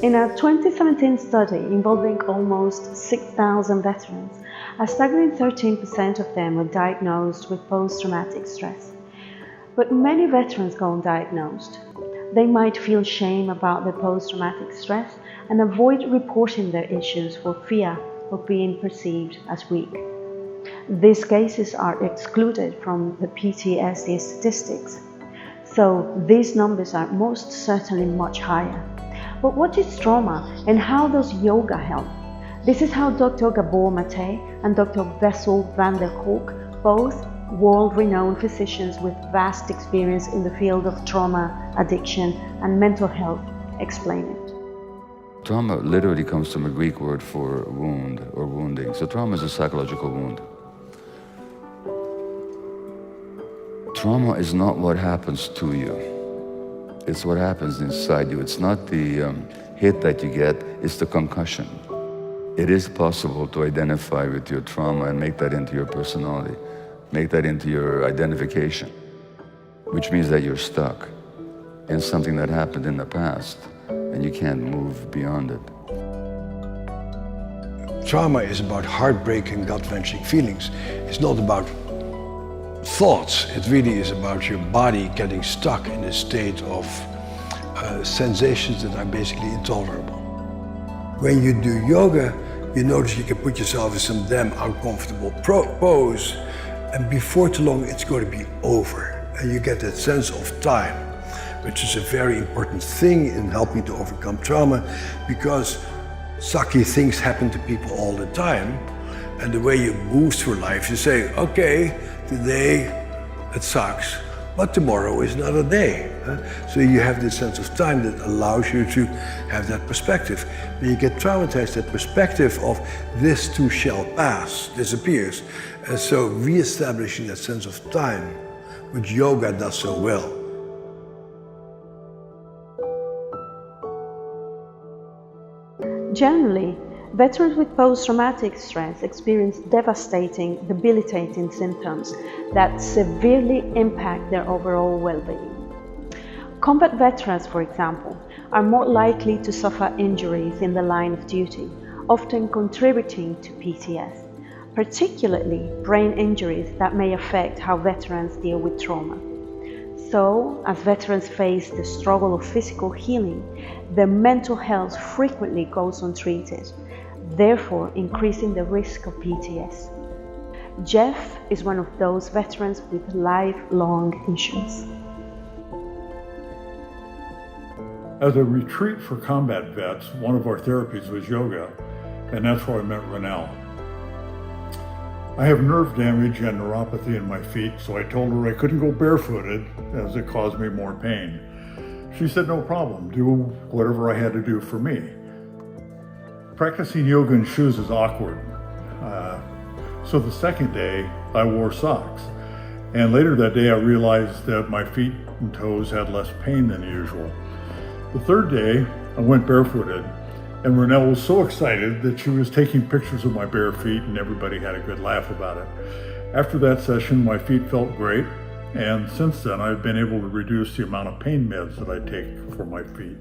In a 2017 study involving almost 6,000 veterans, a staggering 13% of them were diagnosed with post-traumatic stress. But many veterans go undiagnosed. They might feel shame about their post-traumatic stress and avoid reporting their issues for fear of being perceived as weak. These cases are excluded from the PTSD statistics, so these numbers are most certainly much higher. But what is trauma and how does yoga help? This is how Dr. Gabor Mate and Dr. Wessel van der Kolk, both world-renowned physicians with vast experience in the field of trauma, addiction, and mental health, explain it. Trauma literally comes from a Greek word for wound or wounding. So trauma is a psychological wound. Trauma is not what happens to you. It's what happens inside you. It's not the hit that you get, it's the concussion. It is possible to identify with your trauma and make that into your personality, make that into your identification, which means that you're stuck in something that happened in the past and you can't move beyond it. Trauma is about heartbreak and gut-wrenching feelings. It's not about thoughts. It really is about your body getting stuck in a state of sensations that are basically intolerable. When you do yoga, you notice you can put yourself in some damn uncomfortable pose, and before too long it's going to be over. And you get that sense of time, which is a very important thing in helping to overcome trauma, because sucky things happen to people all the time. And the way you move through life, you say, okay, today it sucks, but tomorrow is another day. So you have this sense of time that allows you to have that perspective. When you get traumatized, that perspective of this too shall pass disappears. And so re-establishing that sense of time, which yoga does so well. Generally, veterans with post-traumatic stress experience devastating, debilitating symptoms that severely impact their overall well-being. Combat veterans, for example, are more likely to suffer injuries in the line of duty, often contributing to PTSD, particularly brain injuries that may affect how veterans deal with trauma. So, as veterans face the struggle of physical healing, their mental health frequently goes untreated, therefore increasing the risk of PTSD. Jeff is one of those veterans with lifelong issues. As a retreat for combat vets, one of our therapies was yoga, and that's where I met Renelle. I have nerve damage and neuropathy in my feet, so I told her I couldn't go barefooted as it caused me more pain. She said, no problem, do whatever I had to do for me. Practicing yoga in shoes is awkward. So the second day, I wore socks. And later that day, I realized that my feet and toes had less pain than usual. The third day, I went barefooted, and Renelle was so excited that she was taking pictures of my bare feet, and everybody had a good laugh about it. After that session, my feet felt great, and since then, I've been able to reduce the amount of pain meds that I take for my feet.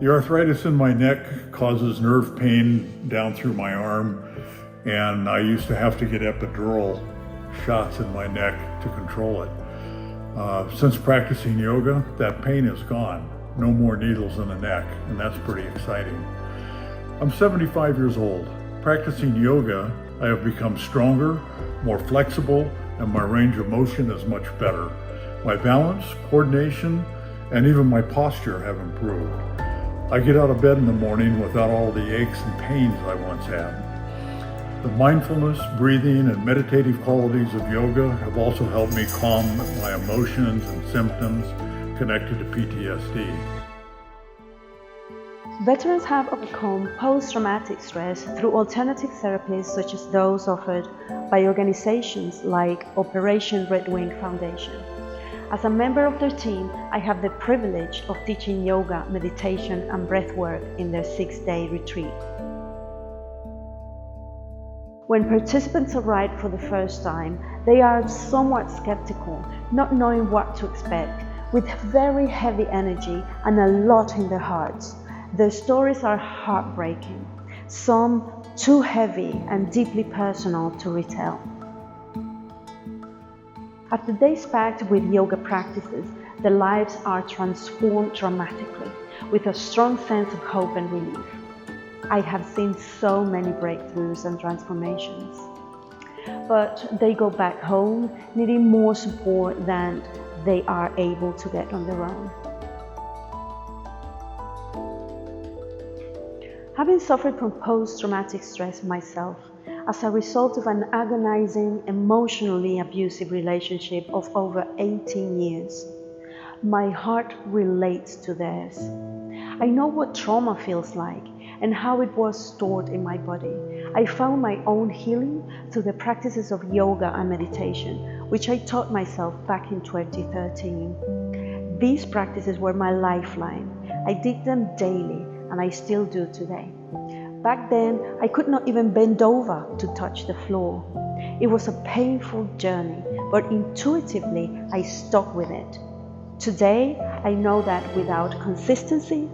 The arthritis in my neck causes nerve pain down through my arm, and I used to have to get epidural shots in my neck to control it. Since practicing yoga, that pain is gone. No more needles in the neck, and that's pretty exciting. I'm 75 years old. Practicing yoga, I have become stronger, more flexible, and my range of motion is much better. My balance, coordination, and even my posture have improved. I get out of bed in the morning without all the aches and pains I once had. The mindfulness, breathing, and meditative qualities of yoga have also helped me calm my emotions and symptoms connected to PTSD. Veterans have overcome post-traumatic stress through alternative therapies such as those offered by organizations like Operation Red Wing Foundation. As a member of their team, I have the privilege of teaching yoga, meditation, and breathwork in their 6-day retreat. When participants arrive for the first time, they are somewhat skeptical, not knowing what to expect, with very heavy energy and a lot in their hearts. Their stories are heartbreaking, some too heavy and deeply personal to retell. After days packed with yoga practices, their lives are transformed dramatically, with a strong sense of hope and relief. I have seen so many breakthroughs and transformations. But they go back home needing more support than they are able to get on their own. Having suffered from post-traumatic stress myself, as a result of an agonizing, emotionally abusive relationship of over 18 years, my heart relates to theirs. I know what trauma feels like and how it was stored in my body. I found my own healing through the practices of yoga and meditation, which I taught myself back in 2013. These practices were my lifeline. I did them daily, and I still do today. Back then, I could not even bend over to touch the floor. It was a painful journey, but intuitively I stuck with it. Today, I know that without consistency,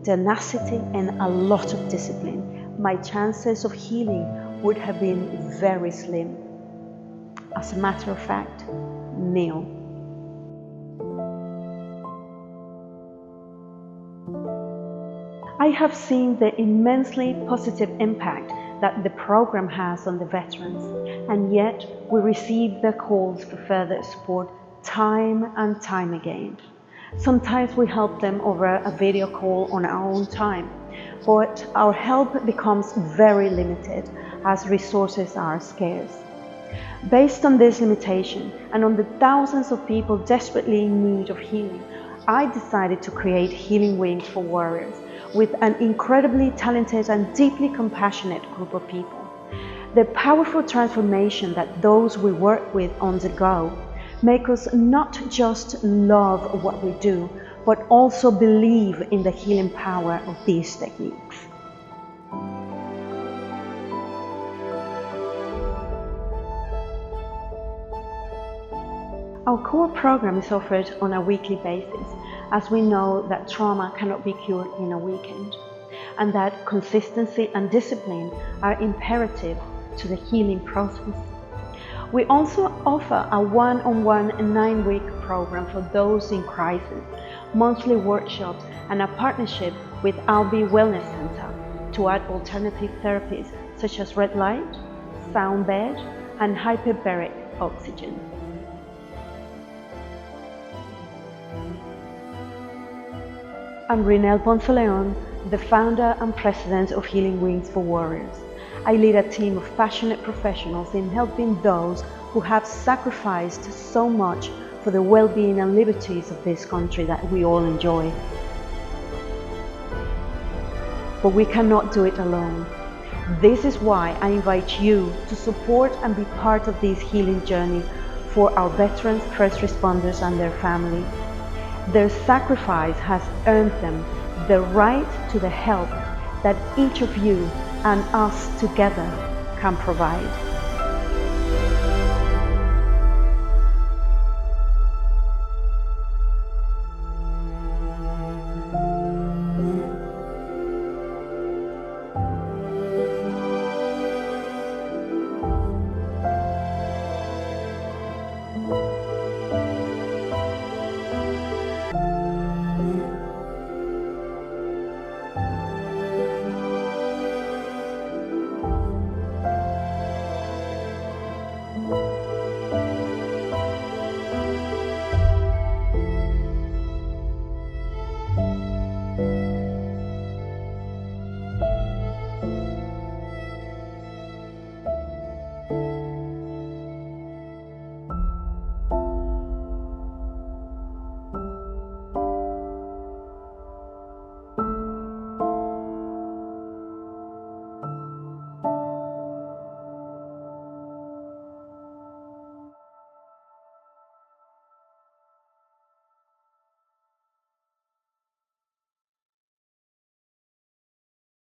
tenacity, and a lot of discipline, my chances of healing would have been very slim. As a matter of fact, nil. I have seen the immensely positive impact that the program has on the veterans, and yet we receive their calls for further support time and time again. Sometimes we help them over a video call on our own time, but our help becomes very limited as resources are scarce. Based on this limitation and on the thousands of people desperately in need of healing, I decided to create Healing Wings for Warriors with an incredibly talented and deeply compassionate group of people. The powerful transformation that those we work with on the go make us not just love what we do, but also believe in the healing power of these techniques. Our core program is offered on a weekly basis, as we know that trauma cannot be cured in a weekend, and that consistency and discipline are imperative to the healing process. We also offer a one-on-one 9-week program for those in crisis, monthly workshops, and a partnership with Albi Wellness Center to add alternative therapies such as red light, sound bed, and hyperbaric oxygen. I'm Rinel Ponce-Leon, the founder and president of Healing Wings for Warriors. I lead a team of passionate professionals in helping those who have sacrificed so much for the well-being and liberties of this country that we all enjoy. But we cannot do it alone. This is why I invite you to support and be part of this healing journey for our veterans, first responders, and their families. Their sacrifice has earned them the right to the help that each of you and us together can provide.